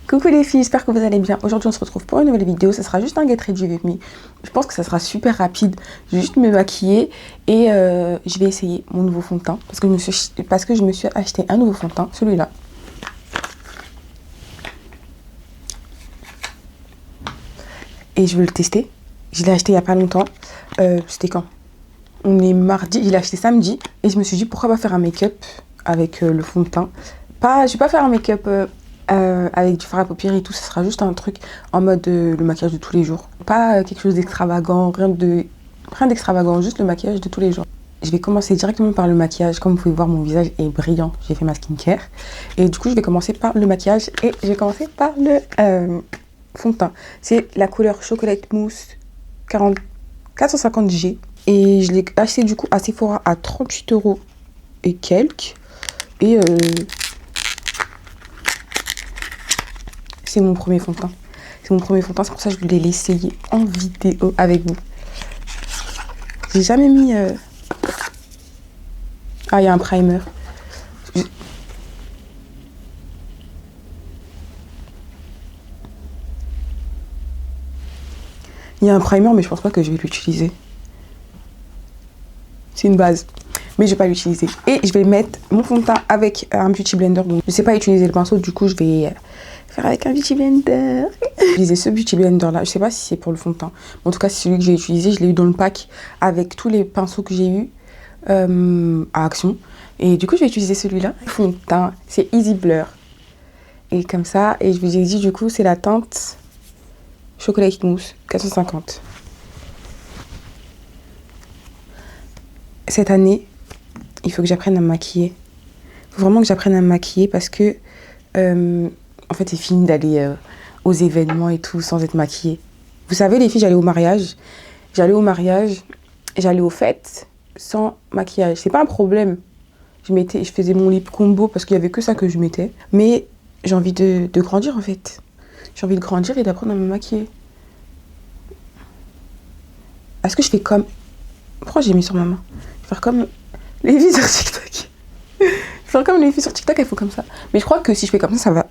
Coucou les filles, j'espère que vous allez bien. Aujourd'hui on se retrouve pour une nouvelle vidéo, ça sera juste un get ready with me. Je pense que ça sera super rapide, je vais juste me maquiller et je vais essayer mon nouveau fond de teint parce que je me suis acheté un nouveau fond de teint, celui-là. Et je veux le tester, je l'ai acheté il n'y a pas longtemps, c'était quand? On est mardi, je l'ai acheté samedi et je me suis dit pourquoi pas faire un make-up avec le fond de teint. Je vais pas faire un make-up avec du fard à paupières et tout, ça sera juste un truc en mode le maquillage de tous les jours. Pas quelque chose d'extravagant, rien d'extravagant, juste le maquillage de tous les jours. Je vais commencer directement par le maquillage. Comme vous pouvez voir, mon visage est brillant, j'ai fait ma skincare. Et du coup, je vais commencer par le maquillage et je vais commencer par le fond de teint. C'est la couleur Chocolate Mousse 450G. Et je l'ai acheté du coup à Sephora à 38 € et quelques. Et c'est mon premier fond de teint. C'est mon premier fond de teint, c'est pour ça que je voulais l'essayer en vidéo avec vous. J'ai jamais mis... Ah, il y a un primer. Il y a un primer, mais je pense pas que je vais l'utiliser. C'est une base, mais je vais pas l'utiliser. Et je vais mettre mon fond de teint avec un beauty blender. Donc je sais pas utiliser le pinceau, du coup je vais faire avec un beauty blender. J'ai utilisé ce beauty blender là, je sais pas si c'est pour le fond de teint. En tout cas, c'est celui que j'ai utilisé, je l'ai eu dans le pack avec tous les pinceaux que j'ai eu à Action. Et du coup, je vais utiliser celui-là. Fond de teint, c'est Easy Blur. Et comme ça, et je vous ai dit du coup, c'est la teinte Chocolate Mousse 450. Cette année, il faut que j'apprenne à me maquiller. Il faut vraiment que j'apprenne à me maquiller parce que, en fait, c'est fini d'aller aux événements et tout sans être maquillée. Vous savez, les filles, j'allais au mariage, j'allais aux fêtes sans maquillage. C'est pas un problème. Je faisais mon lip combo parce qu'il y avait que ça que je mettais. Mais j'ai envie de grandir, en fait. J'ai envie de grandir et d'apprendre à me maquiller. Est-ce que je fais comme... Pourquoi j'ai mis sur ma main? Faire comme les filles sur TikTok. Faire comme les filles sur TikTok, elles font comme ça. Mais je crois que si je fais comme ça, ça va.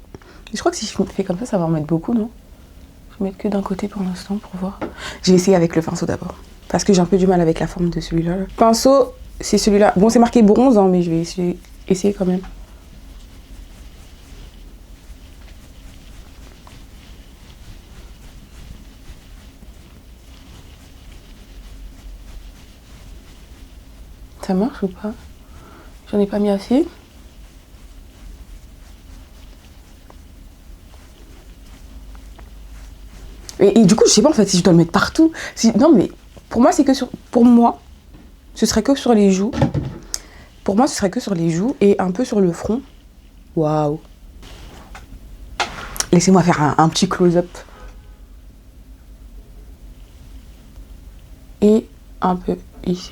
Je crois que si je fais comme ça va en mettre beaucoup, non? Je vais mettre que d'un côté pour l'instant pour voir. Je vais essayer avec le pinceau d'abord. Parce que j'ai un peu du mal avec la forme de celui-là. Le pinceau, c'est celui-là. Bon, c'est marqué bronze, hein, mais je vais essayer quand même. Ça marche ou pas? J'en ai pas mis assez. Et du coup, je sais pas en fait si je dois le mettre partout. Non, mais pour moi, c'est que sur. Pour moi, ce serait que sur les joues. Pour moi, ce serait que sur les joues et un peu sur le front. Waouh! Laissez-moi faire un petit close-up. Et un peu ici.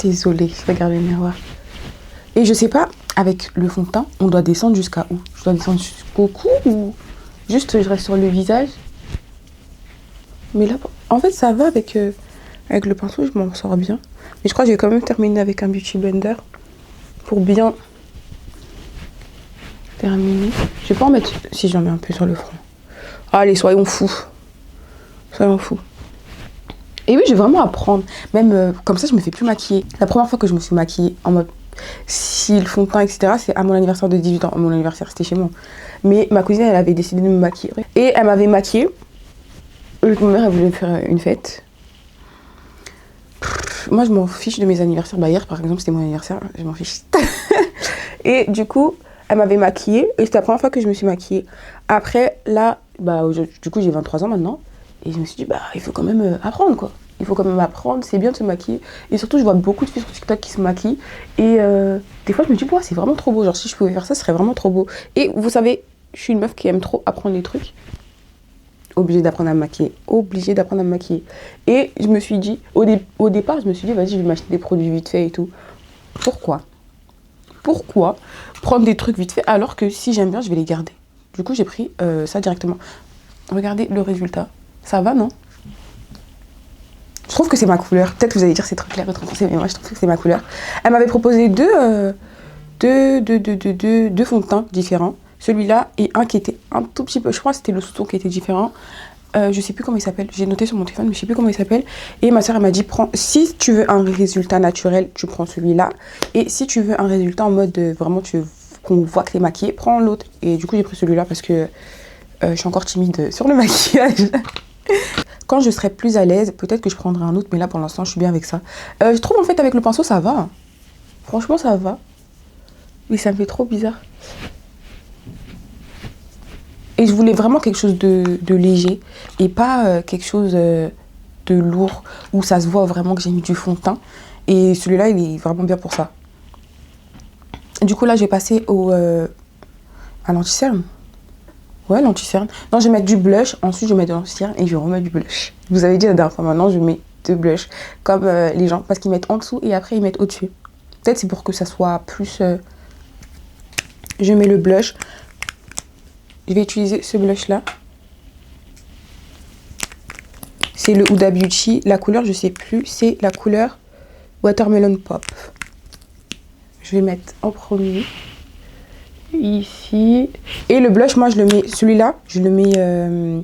Désolée, je regarde le miroir. Et je sais pas, avec le fond de teint, on doit descendre jusqu'à où? Je dois descendre jusqu'au cou ou juste je reste sur le visage? Mais là, en fait, ça va avec le pinceau, je m'en sors bien. Mais je crois que je vais quand même terminer avec un beauty blender pour bien terminer. Je vais pas en mettre si j'en mets un peu sur le front. Allez, soyons fous. Soyons fous. Et oui, je vais vraiment apprendre. Même comme ça, je me fais plus maquiller. La première fois que je me suis maquillée en mode cils, fond de teint, etc., c'est à mon anniversaire de 18 ans. Mon anniversaire, c'était chez moi. Mais ma cousine, elle avait décidé de me maquiller. Et elle m'avait maquillée. Ma mère, elle voulait me faire une fête. Moi, je m'en fiche de mes anniversaires. Bah, hier, par exemple, c'était mon anniversaire. Je m'en fiche. Et du coup, elle m'avait maquillée. Et c'était la première fois que je me suis maquillée. Après, là, bah, du coup, j'ai 23 ans maintenant. Et je me suis dit, bah, il faut quand même apprendre, quoi. Il faut quand même apprendre, c'est bien de se maquiller. Et surtout, je vois beaucoup de filles sur TikTok qui se maquillent. Et des fois, je me dis, c'est vraiment trop beau. Genre, si je pouvais faire ça, ce serait vraiment trop beau. Et vous savez, je suis une meuf qui aime trop apprendre les trucs. obligée d'apprendre à me maquiller. Obligée d'apprendre à me maquiller. Et je me suis dit, au départ, je me suis dit, vas-y, je vais m'acheter des produits vite fait et tout. Pourquoi prendre des trucs vite fait alors que si j'aime bien, je vais les garder. Du coup, j'ai pris ça directement. Regardez le résultat. Ça va, non? Je trouve que c'est ma couleur. Peut-être que vous allez dire c'est trop clair, trop foncé, mais moi je trouve que c'est ma couleur. Elle m'avait proposé deux fonds de teint différents. Celui-là et un qui était un tout petit peu, je crois que c'était le sous-ton qui était différent. Je sais plus comment il s'appelle, j'ai noté sur mon téléphone, mais je sais plus comment il s'appelle. Et ma soeur, elle m'a dit, si tu veux un résultat naturel, tu prends celui-là. Et si tu veux un résultat en mode vraiment qu'on voit que t'es maquillée, prends l'autre. Et du coup, j'ai pris celui-là parce que je suis encore timide sur le maquillage. Quand je serai plus à l'aise, peut-être que je prendrai un autre, mais là, pour l'instant, je suis bien avec ça. Je trouve, en fait, avec le pinceau, ça va. Franchement, ça va. Mais ça me fait trop bizarre. Et je voulais vraiment quelque chose de léger et pas quelque chose de lourd où ça se voit vraiment que j'ai mis du fond de teint. Et celui-là, il est vraiment bien pour ça. Du coup, là, je vais passer à l'anti-cerne. Ouais, l'anti-cerne. Non, je vais mettre du blush. Ensuite, je vais mettre de l'anti-cerne et je vais remettre du blush. Je vous avais dit la dernière fois, maintenant, je mets de blush. Comme les gens, parce qu'ils mettent en dessous et après, ils mettent au-dessus. Peut-être c'est pour que ça soit plus... Je mets le blush. Je vais utiliser ce blush-là. C'est le Huda Beauty. La couleur, je sais plus. C'est la couleur Watermelon Pop. Je vais mettre en premier. Ici. Et le blush, moi, je le mets... Celui-là, je le mets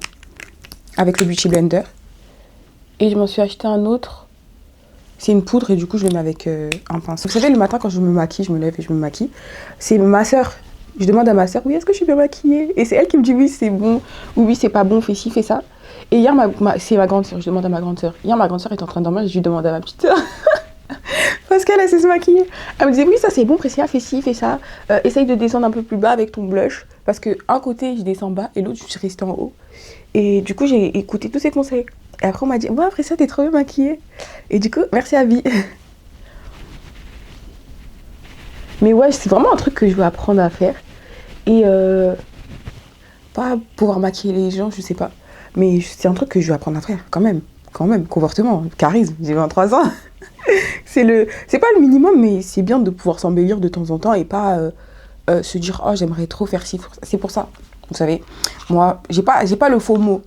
avec le Beauty Blender. Et je m'en suis acheté un autre. C'est une poudre et du coup, je le mets avec un pinceau. Vous savez, le matin, quand je me maquille, je me lève et je me maquille. C'est ma soeur. Je demande à ma soeur, oui, est-ce que je suis bien maquillée? Et c'est elle qui me dit, oui, c'est bon. Ou oui, c'est pas bon, fais ci, fais ça. Et hier, c'est ma grande soeur. Je demande à ma grande soeur. Hier, ma grande soeur est en train de dormir. Je lui demande à ma petite soeur. Parce qu'elle sait se maquiller. Elle me disait, oui, ça c'est bon, Priscilla, fais ci, fais ça. Essaye de descendre un peu plus bas avec ton blush. Parce que un côté, je descends bas et l'autre, je suis restée en haut. Et du coup, j'ai écouté tous ses conseils. Et après, on m'a dit, ouais, Priscilla, t'es trop bien maquillée. Et du coup, merci à vie. Mais ouais, c'est vraiment un truc que je veux apprendre à faire. Et pas pouvoir maquiller les gens, je sais pas. Mais c'est un truc que je veux apprendre à faire, quand même. Comportement, charisme, j'ai 23 ans. C'est pas le minimum, mais c'est bien de pouvoir s'embellir de temps en temps et pas se dire, oh, j'aimerais trop faire ci. C'est pour ça, vous savez. Moi, j'ai pas le faux mot.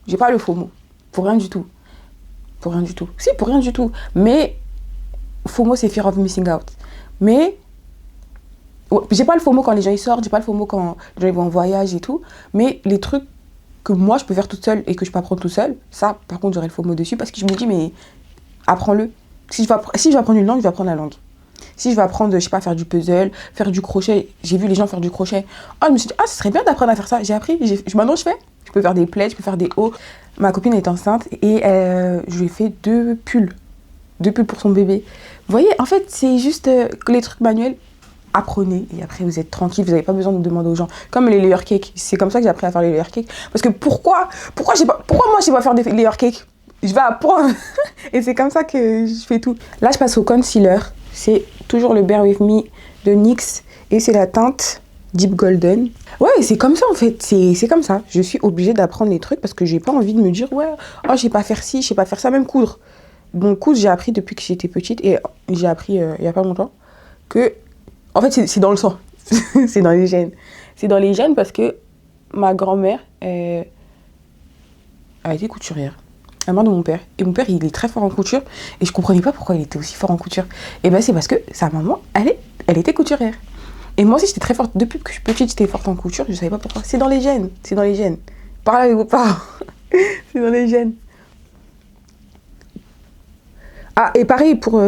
J'ai pas le faux mot. Pour rien du tout. Pour rien du tout. Si, pour rien du tout. Mais, faux mot, c'est fear of missing out. Mais, j'ai pas le faux mot quand les gens ils sortent, j'ai pas le faux mot quand les gens ils vont en voyage et tout. Mais les trucs que moi je peux faire toute seule et que je peux apprendre tout seul, ça, par contre, j'aurai le faux mot dessus parce que je me dis, mais apprends-le. Si je vais apprendre une langue, je vais apprendre la langue. Si je vais apprendre, je sais pas, faire du puzzle, faire du crochet, j'ai vu les gens faire du crochet. Ah, je me suis dit, ah, ce serait bien d'apprendre à faire ça. J'ai appris, maintenant je fais. Je peux faire des plaids, je peux faire des hauts. Ma copine est enceinte et je lui ai fait 2 pulls. 2 pulls pour son bébé. Vous voyez, en fait, c'est juste les trucs manuels. Apprenez et après vous êtes tranquille, vous n'avez pas besoin de demander aux gens. Comme les layer cakes, c'est comme ça que j'ai appris à faire les layer cakes. Parce que pourquoi moi je sais pas faire des layer cakes? Je vais apprendre. Et c'est comme ça que je fais tout. Là je passe au concealer. C'est toujours le Bear With Me de NYX et c'est la teinte Deep Golden. Ouais, c'est comme ça en fait, c'est comme ça. Je suis obligée d'apprendre les trucs parce que j'ai pas envie de me dire ouais, oh, je sais pas faire ci, je sais pas faire ça, même coudre. Bon, coudre, j'ai appris depuis que j'étais petite et j'ai appris il y a pas longtemps que en fait, c'est dans le sang. C'est dans les gènes. C'est dans les gènes parce que ma grand-mère a été couturière. La mère de mon père. Et mon père, il est très fort en couture. Et je comprenais pas pourquoi il était aussi fort en couture. Et ben c'est parce que sa maman, elle était couturière. Et moi aussi, j'étais très forte. Depuis que je suis petite, j'étais forte en couture. Je savais pas pourquoi. C'est dans les gènes. C'est dans les gènes. Parlez avec vos parents. C'est dans les gènes. Ah, et pareil pour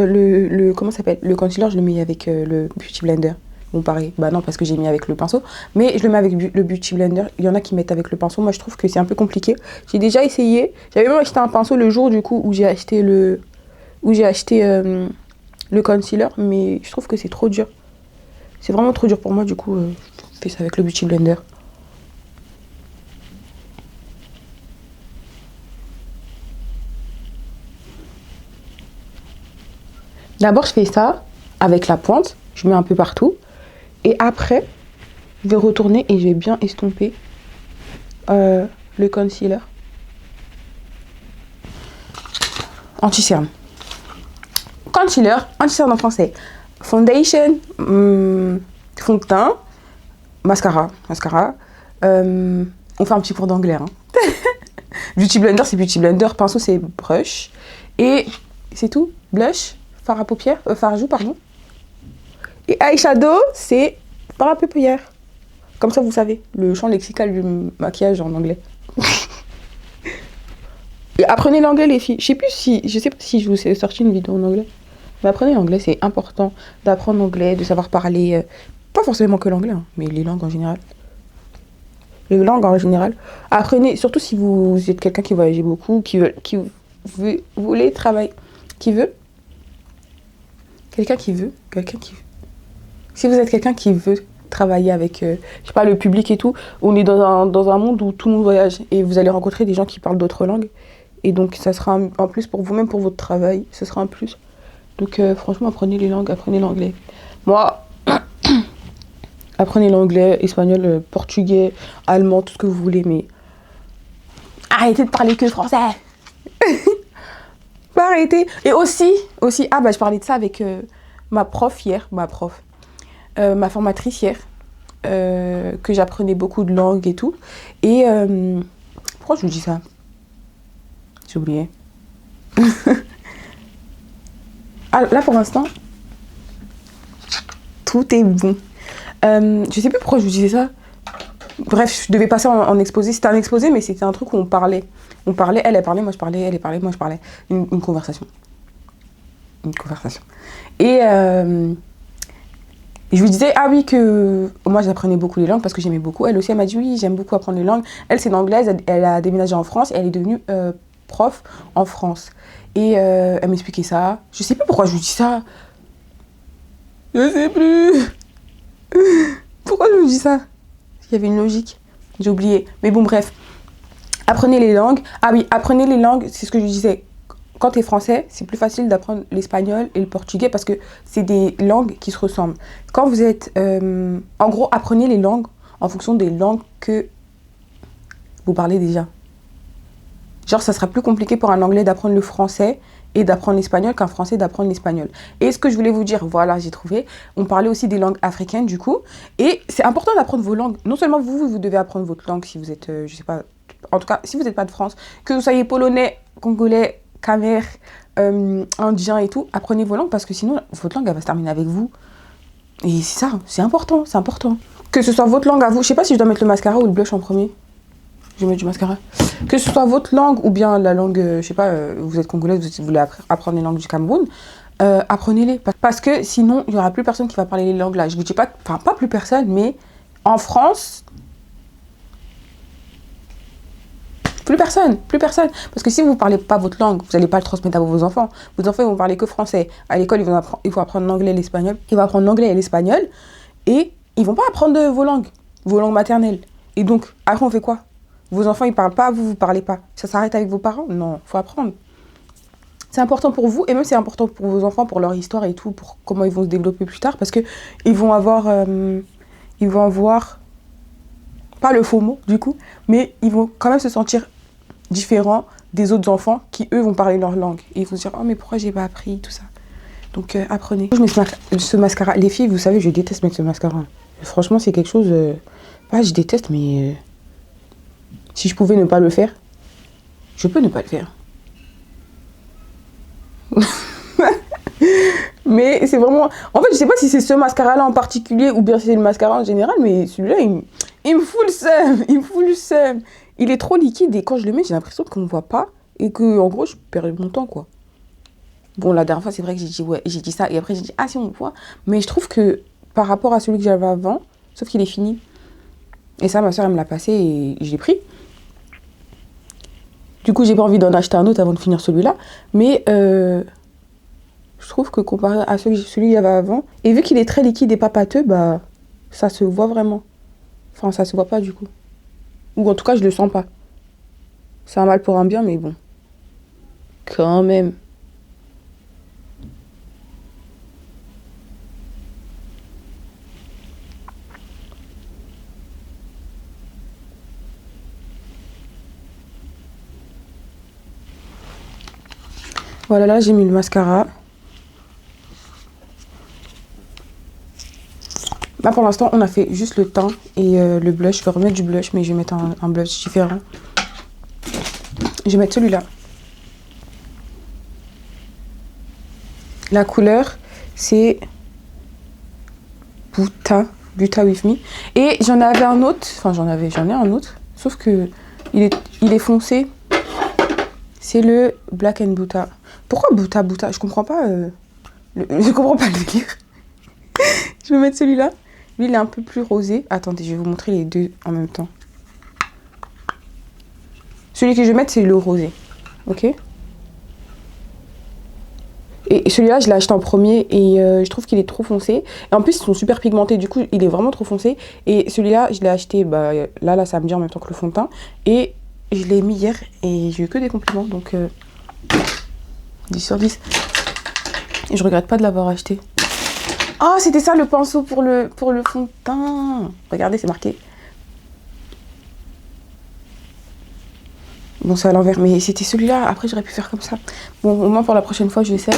comment ça s'appelle? Le concealer, je le mets avec le Beauty Blender. Bon, pareil. Bah non, parce que j'ai mis avec le pinceau. Mais je le mais avec le Beauty Blender. Il y en a qui mettent avec le pinceau. Moi, je trouve que c'est un peu compliqué. J'ai déjà essayé. J'avais même acheté un pinceau le jour, du coup, où j'ai acheté le concealer. Mais je trouve que c'est trop dur. C'est vraiment trop dur pour moi, du coup, je fais ça avec le Beauty Blender. D'abord, je fais ça avec la pointe. Je mets un peu partout. Et après, je vais retourner et je vais bien estomper le concealer Anti-cerne. Concealer, anti-cerne en français. Foundation, fond de teint, mascara. On fait un petit cours d'anglais. Hein. Beauty blender, c'est beauty blender. Pinceau, c'est brush. Et c'est tout. Blush, fard à paupières, fard à joues, pardon. Et eyeshadow, c'est fard à paupières. Comme ça, vous savez, le champ lexical du maquillage en anglais. Et apprenez l'anglais, les filles. Je sais pas si je vous ai sorti une vidéo en anglais. Mais apprenez l'anglais, c'est important d'apprendre l'anglais, de savoir parler. Pas forcément que l'anglais, hein, mais les langues en général. Les langues en général. Apprenez, surtout si vous êtes quelqu'un qui voyage beaucoup, qui voulez travailler. Quelqu'un qui veut. Si vous êtes quelqu'un qui veut travailler avec, je sais pas, le public et tout, on est dans un monde où tout le monde voyage. Et vous allez rencontrer des gens qui parlent d'autres langues. Et donc, ça sera un plus pour vous, même pour votre travail. Ce sera un plus. Donc, franchement, apprenez les langues, apprenez l'anglais. Moi, apprenez l'anglais, espagnol, portugais, allemand, tout ce que vous voulez, mais arrêtez de parler que français. Pas arrêter. Et aussi, je parlais de ça avec ma formatrice hier, que j'apprenais beaucoup de langues et tout. Et pourquoi je vous dis ça? J'ai oublié. Là, pour l'instant, tout est bon. Je sais plus pourquoi je vous disais ça. Bref, je devais passer en exposé. C'était un exposé, mais c'était un truc où on parlait. Elle parlait, moi je parlais, elle parlait, moi je parlais. Une conversation. Et je lui disais, ah oui, que moi j'apprenais beaucoup les langues parce que j'aimais beaucoup. Elle aussi, elle m'a dit, oui, j'aime beaucoup apprendre les langues. Elle, c'est une anglaise, elle a déménagé en France et elle est devenue prof en France. Et elle m'expliquait ça. Je sais plus pourquoi je lui dis ça. Je sais plus. Pourquoi je vous dis ça? Il y avait une logique. J'ai oublié. Mais bon, bref. Apprenez les langues. Ah oui, apprenez les langues, c'est ce que je disais. Quand tu es français, c'est plus facile d'apprendre l'espagnol et le portugais parce que c'est des langues qui se ressemblent. Quand vous êtes... en gros, apprenez les langues en fonction des langues que vous parlez déjà. Genre, ça sera plus compliqué pour un anglais d'apprendre le français et d'apprendre l'espagnol qu'un français d'apprendre l'espagnol. Et ce que je voulais vous dire, voilà, j'ai trouvé. On parlait aussi des langues africaines, du coup. Et c'est important d'apprendre vos langues. Non seulement vous devez apprendre votre langue si vous êtes, je sais pas... En tout cas, si vous n'êtes pas de France, que vous soyez polonais, congolais, khmer, indien et tout, apprenez vos langues parce que sinon, votre langue, elle va se terminer avec vous. Et c'est ça, c'est important. Que ce soit votre langue à vous. Je sais pas si je dois mettre le mascara ou le blush en premier. Je vais mettre du mascara. Que ce soit votre langue ou bien la langue, je sais pas, vous êtes congolaise, vous voulez apprendre les langues du Cameroun, apprenez-les. Parce que sinon, il n'y aura plus personne qui va parler les langues là. Je vous dis pas, enfin pas plus personne, mais en France, plus personne. Parce que si vous ne parlez pas votre langue, vous n'allez pas le transmettre à vos enfants. Vos enfants, ils vont parler que français. À l'école, il faut apprendre l'anglais et l'espagnol. Ils vont apprendre l'anglais et l'espagnol. Et ils vont pas apprendre vos langues maternelles. Et donc, après, on fait quoi? Vos enfants, ils parlent pas, vous parlez pas. Ça s'arrête avec vos parents? Non, faut apprendre. C'est important pour vous, et même c'est important pour vos enfants, pour leur histoire et tout, pour comment ils vont se développer plus tard, parce que ils vont avoir, pas le faux mot du coup, mais ils vont quand même se sentir différents des autres enfants qui, eux, vont parler leur langue. Et ils vont se dire, oh mais pourquoi j'ai pas appris, tout ça. Donc apprenez. Je mets ce mascara. Les filles, vous savez, je déteste mettre ce mascara. Franchement, c'est quelque chose, je déteste, mais... Si je pouvais ne pas le faire, je peux ne pas le faire. Mais c'est vraiment... En fait, je sais pas si c'est ce mascara-là en particulier ou bien si c'est le mascara en général, mais celui-là, il me fout le seum. Il est trop liquide et quand je le mets, j'ai l'impression qu'on ne me voit pas et que, en gros, je perds mon temps, quoi. Bon, la dernière fois, c'est vrai que j'ai dit ça et après, j'ai dit, ah si, on me voit. Mais je trouve que par rapport à celui que j'avais avant, sauf qu'il est fini. Et ça, ma soeur, elle me l'a passé et je l'ai pris. Du coup, j'ai pas envie d'en acheter un autre avant de finir celui-là. Mais je trouve que comparé à celui qu'il y avait avant, et vu qu'il est très liquide et pas pâteux, bah, ça se voit vraiment. Enfin, ça se voit pas du coup. Ou en tout cas, je le sens pas. C'est un mal pour un bien, mais bon. Quand même. Voilà, là, j'ai mis le mascara. Là, pour l'instant, on a fait juste le teint et le blush. Je vais remettre du blush, mais je vais mettre un blush différent. Je vais mettre celui-là. La couleur, c'est Buta With Me. Et j'en avais un autre. Enfin, j'en ai un autre. Sauf que il est foncé. C'est le Black and Buta. Pourquoi Buta? Je comprends pas. Je comprends pas le délire. Je vais mettre celui-là. Lui, il est un peu plus rosé. Attendez, je vais vous montrer les deux en même temps. Celui que je vais mettre, c'est le rosé. Ok? Et celui-là, je l'ai acheté en premier et je trouve qu'il est trop foncé. Et en plus, ils sont super pigmentés. Du coup, il est vraiment trop foncé. Et celui-là, je l'ai acheté là, samedi en même temps que le fond de teint. Et je l'ai mis hier et j'ai eu que des compliments. Donc, 10 sur 10. Et je regrette pas de l'avoir acheté. Oh, c'était ça le pinceau pour le fond de teint. Regardez, c'est marqué. Bon, c'est à l'envers, mais c'était celui-là. Après, j'aurais pu faire comme ça. Bon, au moins pour la prochaine fois, je sais.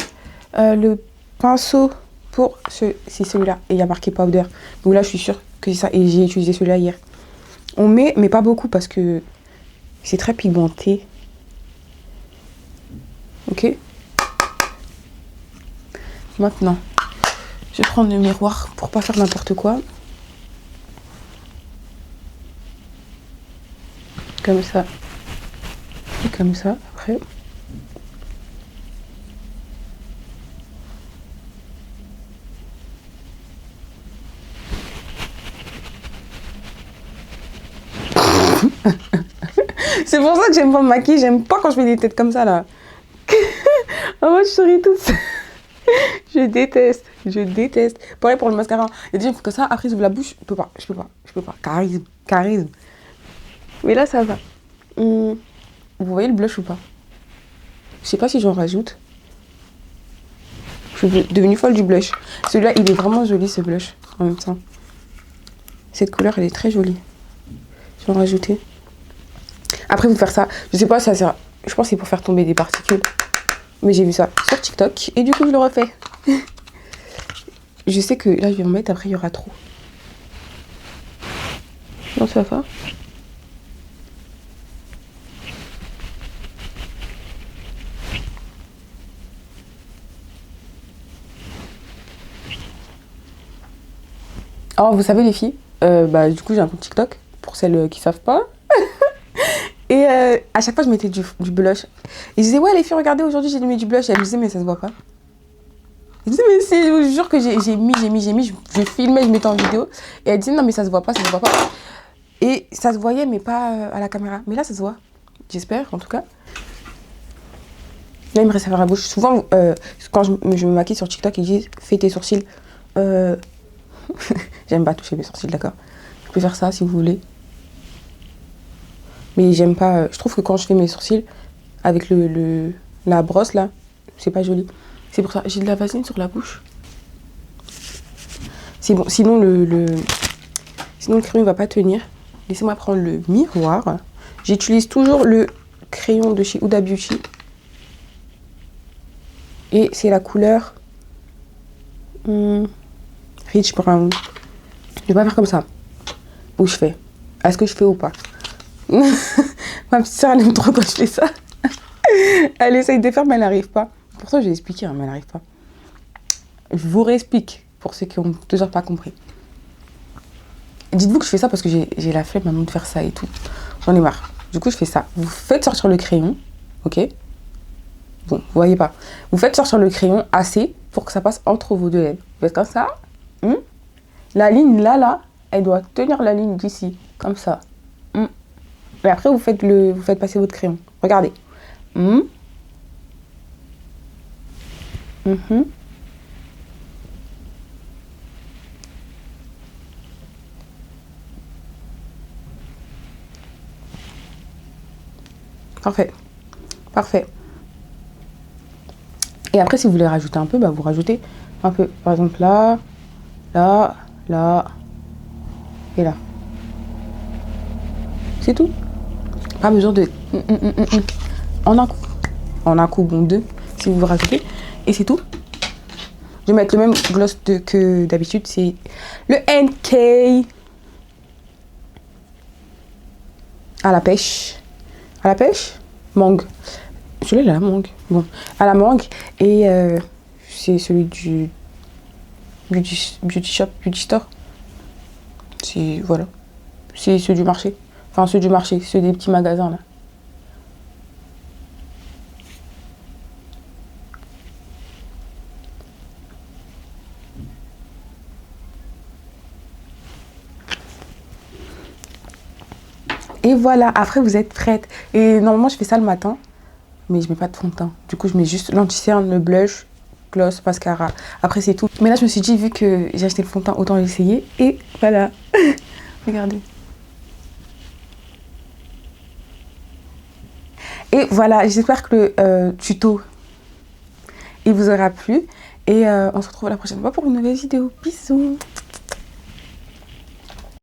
Le pinceau pour c'est celui-là. Et il y a marqué powder. Donc là, je suis sûre que c'est ça. Et j'ai utilisé celui-là hier. On met, mais pas beaucoup parce que c'est très pigmenté. Ok. Maintenant, je vais prendre le miroir pour pas faire n'importe quoi. Comme ça. Et comme ça, après. C'est pour ça que j'aime pas me maquiller. J'aime pas quand je fais des têtes comme ça, là. Ah, moi, je souris toute seule. Je déteste. Pareil pour le mascara. Il y a des gens qui font que ça, après ils ouvrent la bouche. Je peux pas. Charisme. Mais là, ça va. Vous voyez le blush ou pas? Je sais pas si j'en rajoute. Je suis devenue folle du blush. Celui-là, il est vraiment joli, ce blush, en même temps. Cette couleur, elle est très jolie. Je vais en rajouter. Après, vous faire ça, je sais pas, ça sert. Je pense que c'est pour faire tomber des particules. Mais j'ai vu ça sur TikTok et du coup, je le refais. Je sais que là, je vais en mettre, après, il y aura trop. Non, ça va pas. Alors, vous savez, les filles, du coup, j'ai un compte TikTok pour celles qui savent pas. Et à chaque fois, je mettais du blush. Et je disais, ouais, les filles, regardez, aujourd'hui, j'ai mis du blush. Et elles me disaient, mais ça se voit pas. Je disais, mais si, je vous jure que j'ai mis. Je filmais, je mettais en vidéo. Et elles disaient, non, mais ça se voit pas. Et ça se voyait, mais pas à la caméra. Mais là, ça se voit. J'espère, en tout cas. Là, il me reste à faire la bouche. Souvent, quand je me maquille sur TikTok, ils disent, fais tes sourcils. J'aime pas toucher mes sourcils, d'accord. Je peux faire ça si vous voulez. Mais j'aime pas. Je trouve que quand je fais mes sourcils avec la brosse là, c'est pas joli. C'est pour ça. J'ai de la vaseline sur la bouche. C'est bon. Sinon le crayon va pas tenir. Laissez-moi prendre le miroir. J'utilise toujours le crayon de chez Huda Beauty. Et c'est la couleur Rich Brown. Je vais pas faire comme ça. Où je fais. Est-ce que je fais ou pas? Ma petite soeur, elle aime trop quand je fais ça. Elle essaye de faire, mais elle n'arrive pas. Pour ça, je vais expliquer, mais elle n'arrive pas. Je vous réexplique, pour ceux qui n'ont toujours pas compris. Dites-vous que je fais ça parce que j'ai la flemme maintenant de faire ça et tout. J'en ai marre. Du coup, je fais ça. Vous faites sortir le crayon, ok? Bon, vous voyez pas. Vous faites sortir le crayon assez pour que ça passe entre vos deux lèvres. Vous faites comme ça. La ligne là, elle doit tenir la ligne d'ici, comme ça. Et après, vous faites passer votre crayon. Regardez. Parfait. Et après, si vous voulez rajouter un peu, vous rajoutez un peu. Par exemple, là et là. C'est tout. Pas besoin de... En un coup, bon, deux. si vous vous rajoutez. Et c'est tout. Je vais mettre le même gloss que d'habitude, c'est le NK à la pêche. À la pêche? Mangue. Celui-là, la mangue. Bon, à la mangue. Et c'est celui du beauty shop, beauty store. C'est, voilà. C'est ceux du marché. Enfin, ceux du marché, ceux des petits magasins, là. Et voilà, après vous êtes prête. Et normalement je fais ça le matin, mais je mets pas de fond de teint. Du coup je mets juste l'anti-cerne, le blush, gloss, mascara. Après c'est tout. Mais là je me suis dit, vu que j'ai acheté le fond de teint, autant l'essayer. Et voilà. Regardez. Et voilà, j'espère que le tuto il vous aura plu. Et on se retrouve la prochaine fois pour une nouvelle vidéo. Bisous.